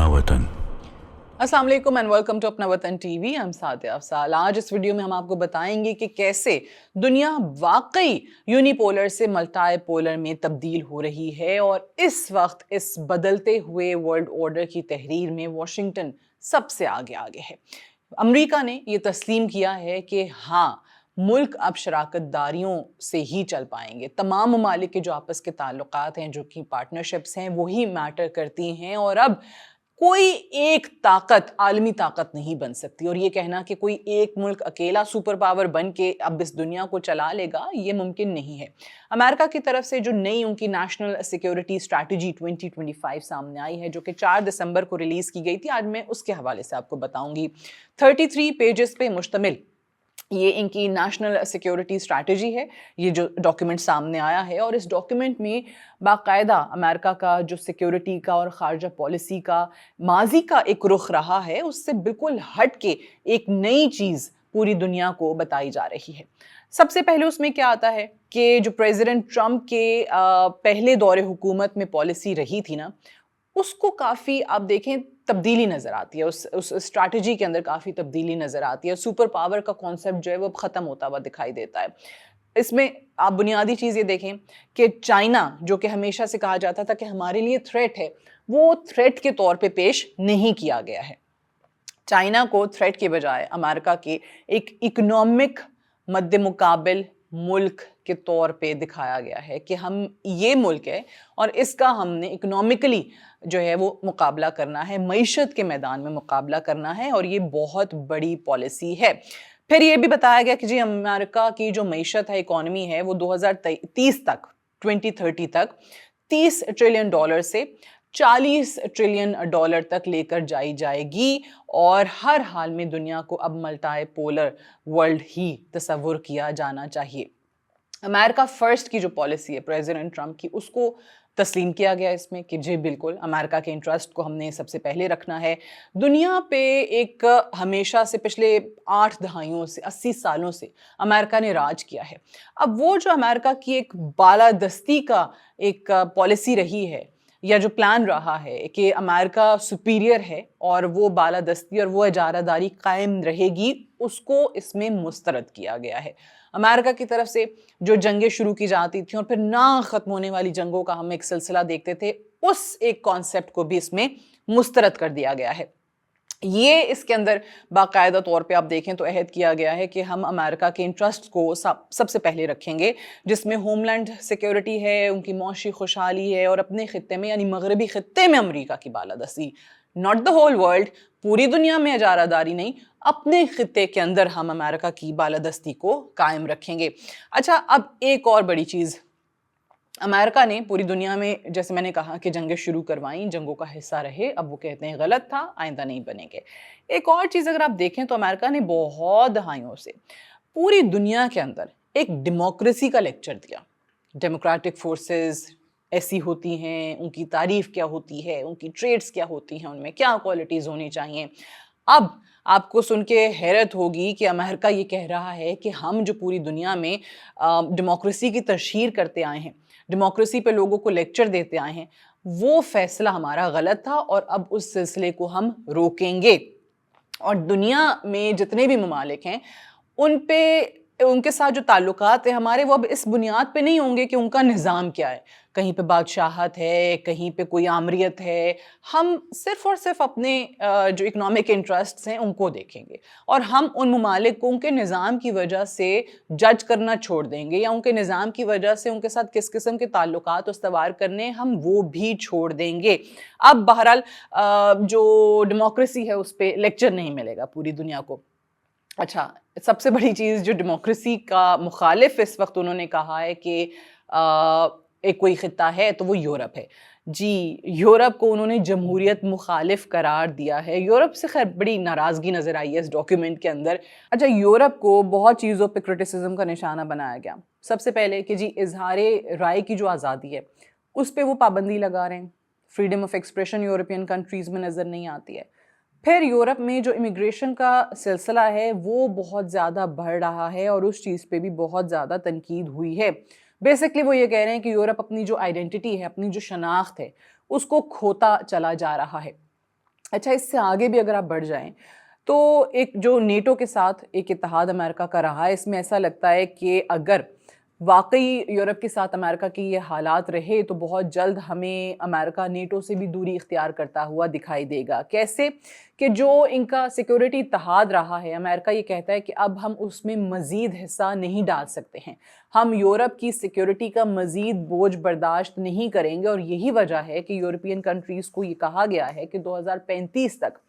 अपना वतन। अस्सलाम वालेकुम एंड वेलकम टू अपना वतन टीवी। हम सातिया अफसाल। आज इस वीडियो में हम आपको बताएंगे कि कैसे दुनिया वाकई यूनिपोलर से मल्टीपोलर में तब्दील हो रही है और इस वक्त इस बदलते हुए वर्ल्ड ऑर्डर की तहरीर में वाशिंगटन सबसे आगे है। अमेरिका ने ये तस्लीम किया है कि हाँ, मुल्क अब शराकतदारियों से ही चल पाएंगे। तमाम ममालिक के जो आपस के ताल्लुकात हैं, जो कि पार्टनरशिप्स हैं, वही मैटर करती हैं और अब कोई एक ताकत आलमी ताकत नहीं बन सकती। और ये कहना कि कोई एक मुल्क अकेला सुपर पावर बन के अब इस दुनिया को चला लेगा, ये मुमकिन नहीं है। अमेरिका की तरफ से जो नई उनकी नेशनल सिक्योरिटी स्ट्रैटेजी 2025 सामने आई है, जो कि 4 दिसंबर को रिलीज की गई थी, आज मैं उसके हवाले से आपको बताऊंगी। 33 पेजेस पे मुश्तमिल ये इनकी नेशनल सिक्योरिटी स्ट्रैटेजी है। ये जो डॉक्यूमेंट सामने आया है, और इस डॉक्यूमेंट में बाकायदा अमेरिका का जो सिक्योरिटी का और खारजा पॉलिसी का माजी का एक रुख रहा है, उससे बिल्कुल हट के एक नई चीज़ पूरी दुनिया को बताई जा रही है। सबसे पहले उसमें क्या आता है कि जो प्रेसिडेंट ट्रंप के पहले दौरे हुकूमत में पॉलिसी रही थी ना, उसको काफ़ी आप देखें तब्दीली नज़र आती है। उस स्ट्रैटेजी के अंदर काफ़ी तब्दीली नज़र आती है। सुपर पावर का कॉन्सेप्ट जो है वो ख़त्म होता हुआ दिखाई देता है। इसमें आप बुनियादी चीज़ ये देखें कि चाइना, जो कि हमेशा से कहा जाता था कि हमारे लिए थ्रेट है, वो थ्रेट के तौर पे पेश नहीं किया गया है। चाइना को थ्रेट के बजाय अमेरिका के एक इकोनॉमिक मद्दे मुकाबिल मुल्क के तौर पे दिखाया गया है कि हम ये मुल्क है और इसका हमने इकोनॉमिकली जो है वो मुकाबला करना है, मईशत के मैदान में मुकाबला करना है, और ये बहुत बड़ी पॉलिसी है। फिर ये भी बताया गया कि जी अमेरिका की जो मईशत है, इकोनॉमी है, वो 2030 तक 2030 तक $30 ट्रिलियन से $40 ट्रिलियन तक लेकर जाई जाएगी, और हर हाल में दुनिया को अब मल्टीपोलर वर्ल्ड ही तस्वुर किया जाना चाहिए। अमेरिका फर्स्ट की जो पॉलिसी है प्रेसिडेंट ट्रंप की, उसको तस्लीम किया गया इसमें कि जी बिल्कुल अमेरिका के इंटरेस्ट को हमने सबसे पहले रखना है। दुनिया पे एक हमेशा से पिछले 8 दहाइयों से 80 सालों से अमेरिका ने राज किया है। अब वो जो अमेरिका की एक बालादस्ती का एक पॉलिसी रही है, या जो प्लान रहा है कि अमेरिका सुपीरियर है और वो बालादस्ती और वो इजारादारी कायम रहेगी, उसको इसमें मुस्तरद किया गया है। अमेरिका की तरफ से जो जंगें शुरू की जाती थी और फिर ना ख़त्म होने वाली जंगों का हम एक सिलसिला देखते थे, उस एक कॉन्सेप्ट को भी इसमें मुस्तरद कर दिया गया है। ये इसके अंदर बाकायदा तौर पे आप देखें तो अहद किया गया है कि हम अमेरिका के इंटरेस्ट को सबसे पहले रखेंगे, जिसमें होमलैंड सिक्योरिटी है, उनकी मौशी खुशहाली है, और अपने खित्ते में यानी मगरबी खित्ते में अमेरिका की बालादस्ती, नॉट द होल वर्ल्ड, पूरी दुनिया में इजारादारी नहीं, अपने खित्ते के अंदर हम अमेरिका की बालादस्ती को कायम रखेंगे। अच्छा, अब एक और बड़ी चीज़, अमेरिका ने पूरी दुनिया में, जैसे मैंने कहा कि जंगें शुरू करवाई, जंगों का हिस्सा रहे, अब वो कहते हैं गलत था, आइंदा नहीं बनेंगे। एक और चीज़ अगर आप देखें तो अमेरिका ने बहुत दहाइयों से पूरी दुनिया के अंदर एक डेमोक्रेसी का लेक्चर दिया। डेमोक्रेटिक फोर्सेस ऐसी होती हैं, उनकी तारीफ क्या होती है, उनकी ट्रेड्स क्या होती हैं, उनमें क्या क्वालिटीज़ होनी चाहिए। अब आपको सुन के हैरत होगी कि अमेरिका ये कह रहा है कि हम जो पूरी दुनिया में डेमोक्रेसी की तशहीर करते आए हैं, डेमोक्रेसी पे लोगों को लेक्चर देते आए हैं, वो फैसला हमारा गलत था और अब उस सिलसिले को हम रोकेंगे। और दुनिया में जितने भी ममालिक हैं, उन पे उनके साथ जो ताल्लुकात है हमारे, वो अब इस बुनियाद पे नहीं होंगे कि उनका निज़ाम क्या है, कहीं पे बादशाहत है, कहीं पे कोई आमरियत है। हम सिर्फ़ और सिर्फ अपने जो इकोनॉमिक इंटरेस्ट्स हैं उनको देखेंगे, और हम उन ममालिक को उनके निज़ाम की वजह से जज करना छोड़ देंगे, या उनके निज़ाम की वजह से उनके साथ किस किस्म के ताल्लुकात उस्तवार करने हम वो भी छोड़ देंगे। अब बहरहाल जो डेमोक्रेसी है उस पर लेक्चर नहीं मिलेगा पूरी दुनिया को। अच्छा, सबसे बड़ी चीज़ जो डेमोक्रेसी का मुखालिफ इस वक्त उन्होंने कहा है कि एक कोई ख़ित्ता है तो वो यूरोप है। जी, यूरोप को उन्होंने जमहूरियत मुखालिफ करार दिया है। यूरोप से खैर बड़ी नाराज़गी नज़र आई है इस डॉक्यूमेंट के अंदर। अच्छा, यूरोप को बहुत चीज़ों पे क्रिटिसिज्म का निशाना बनाया गया। सबसे पहले कि जी इजहार राय की जो आज़ादी है उस पर वो पाबंदी लगा रहे हैं। Freedom of expression European countries में नज़र नहीं आती है। फिर यूरोप में जो इमिग्रेशन का सिलसिला है वो बहुत ज़्यादा बढ़ रहा है, और उस चीज़ पे भी बहुत ज़्यादा तनकीद हुई है। बेसिकली वो ये कह रहे हैं कि यूरोप अपनी जो आइडेंटिटी है, अपनी जो शनाख्त है, उसको खोता चला जा रहा है। अच्छा, इससे आगे भी अगर आप बढ़ जाएं तो एक जो नेटो के साथ एक इत्तेहाद अमेरिका का रहा है, इसमें ऐसा लगता है कि अगर वाकई यूरोप के साथ अमेरिका की ये हालात रहे तो बहुत जल्द हमें अमेरिका नेटो से भी दूरी इख्तियार करता हुआ दिखाई देगा। कैसे कि जो इनका सिक्योरिटी इत्तेहाद रहा है, अमेरिका ये कहता है कि अब हम उसमें मज़ीद हिस्सा नहीं डाल सकते हैं, हम यूरोप की सिक्योरिटी का मज़ीद बोझ बर्दाश्त नहीं करेंगे। और यही वजह है कि यूरोपियन कंट्रीज़ को ये कहा गया है कि 2035 तक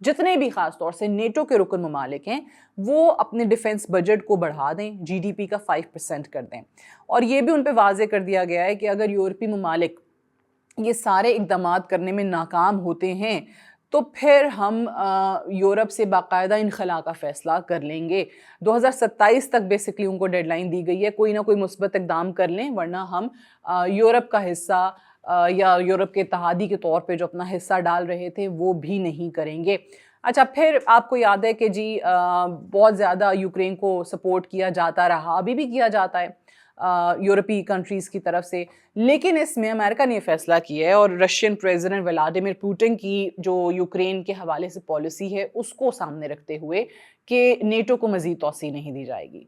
जितने भी ख़ास तौर से नेटो के रुकन ममालिक हैं वो अपने डिफेंस बजट को बढ़ा दें, जीडीपी का 5% कर दें। और ये भी उन पे वाज़े कर दिया गया है कि अगर यूरोपीय ममालिक ये सारे इक़दाम करने में नाकाम होते हैं तो फिर हम यूरोप से बाकायदा इनखला का फ़ैसला कर लेंगे। 2027 तक बेसिकली उनको डेडलाइन दी गई है, कोई ना कोई मुस्बत इक़दाम कर लें वरना हम यूरोप का हिस्सा या यूरोप के इत्तेहादी के तौर पे जो अपना हिस्सा डाल रहे थे वो भी नहीं करेंगे। अच्छा, फिर आपको याद है कि जी बहुत ज़्यादा यूक्रेन को सपोर्ट किया जाता रहा, अभी भी किया जाता है यूरोपीय कंट्रीज़ की तरफ से, लेकिन इसमें अमेरिका ने फैसला किया है और रशियन प्रेसिडेंट व्लादिमीर पुतिन की जो यूक्रेन के हवाले से पॉलिसी है उसको सामने रखते हुए कि नेटो को मज़ीद तौसीह नहीं दी जाएगी।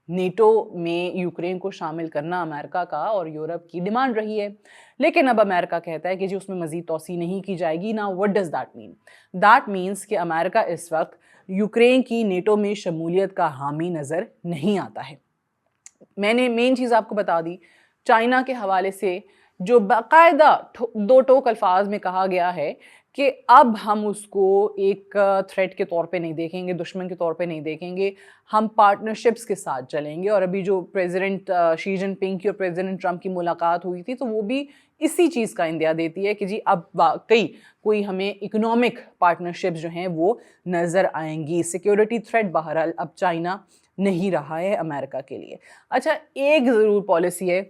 नेटो में यूक्रेन को शामिल करना अमेरिका का और यूरोप की डिमांड रही है, लेकिन अब अमेरिका कहता है कि जी उसमें मज़ीद तौसीह नहीं की जाएगी। ना what does that mean? That means कि अमेरिका इस वक्त यूक्रेन की नेटो में शमूलियत का हामी नज़र नहीं आता है। मैंने मेन चीज़ आपको बता दी, चाइना के हवाले से जो बाकायदा दो टोक अल्फाज में कहा गया है कि अब हम उसको एक थ्रेट के तौर पे नहीं देखेंगे, दुश्मन के तौर पे नहीं देखेंगे, हम पार्टनरशिप्स के साथ चलेंगे। और अभी जो प्रेसिडेंट शी जिनपिंग की और प्रेसिडेंट ट्रंप की मुलाकात हुई थी तो वो भी इसी चीज़ का इंदिया देती है कि जी अब वाकई कोई हमें इकोनॉमिक पार्टनरशिप्स जो हैं वो नज़र आएंगी। सिक्योरिटी थ्रेट बहरहाल अब चाइना नहीं रहा है अमेरिका के लिए। अच्छा, एक ज़रूर पॉलिसी है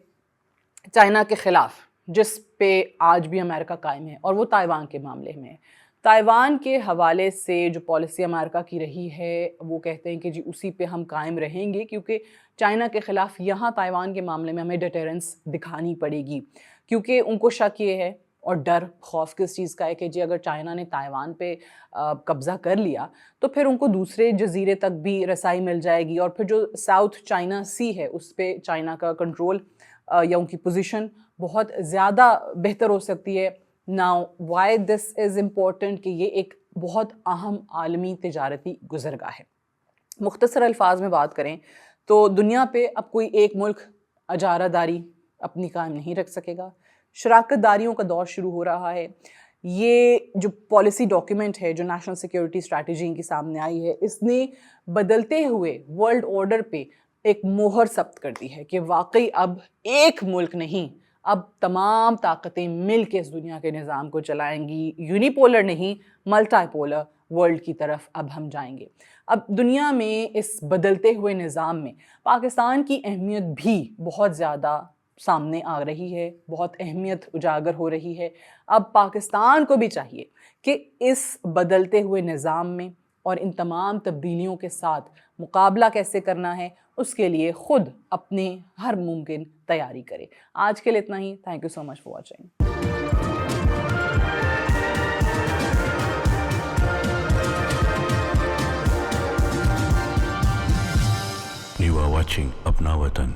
चाइना के ख़िलाफ़ जिस पे आज भी अमेरिका कायम है और वो ताइवान के मामले में है। ताइवान के हवाले से जो पॉलिसी अमेरिका की रही है वो कहते हैं कि जी उसी पे हम कायम रहेंगे, क्योंकि चाइना के ख़िलाफ़ यहाँ ताइवान के मामले में हमें डिटेरेंस दिखानी पड़ेगी, क्योंकि उनको शक ये है और डर खौफ किस चीज़ का है कि जी अगर चाइना ने ताइवान पे कब्ज़ा कर लिया तो फिर उनको दूसरे जजीरे तक भी रसाई मिल जाएगी और फिर जो साउथ चाइना सी है उस पर चाइना का कंट्रोल या उनकी पोजीशन बहुत ज़्यादा बेहतर हो सकती है। Now why this is important कि ये एक बहुत अहम आलमी तिजारती गुज़रगाह है। मुख्तसर अल्फाज में बात करें तो दुनिया पे अब कोई एक मुल्क अजारादारी अपनी कायम नहीं रख सकेगा, शराकतदारियों का दौर शुरू हो रहा है। ये जो पॉलिसी डॉक्यूमेंट है जो नेशनल सिक्योरिटी स्ट्रैटेजी इनकी सामने आई है, इसने बदलते हुए वर्ल्ड ऑर्डर पे एक मोहर सब्त कर दी है कि वाकई अब एक मुल्क नहीं, अब तमाम ताकतें मिल के इस दुनिया के निज़ाम को चलाएंगी। यूनिपोलर नहीं, मल्टीपोलर वर्ल्ड की तरफ अब हम जाएंगे। अब दुनिया में इस बदलते हुए निज़ाम में पाकिस्तान की अहमियत भी बहुत ज़्यादा सामने आ रही है, बहुत अहमियत उजागर हो रही है। अब पाकिस्तान को भी चाहिए कि इस बदलते हुए निज़ाम में और इन तमाम तब्दीलियों के साथ मुकाबला कैसे करना है उसके लिए ख़ुद अपने हर मुमकिन तैयारी करे। आज के लिए इतना ही। Thank you so much for watching. You are watching अपना वतन।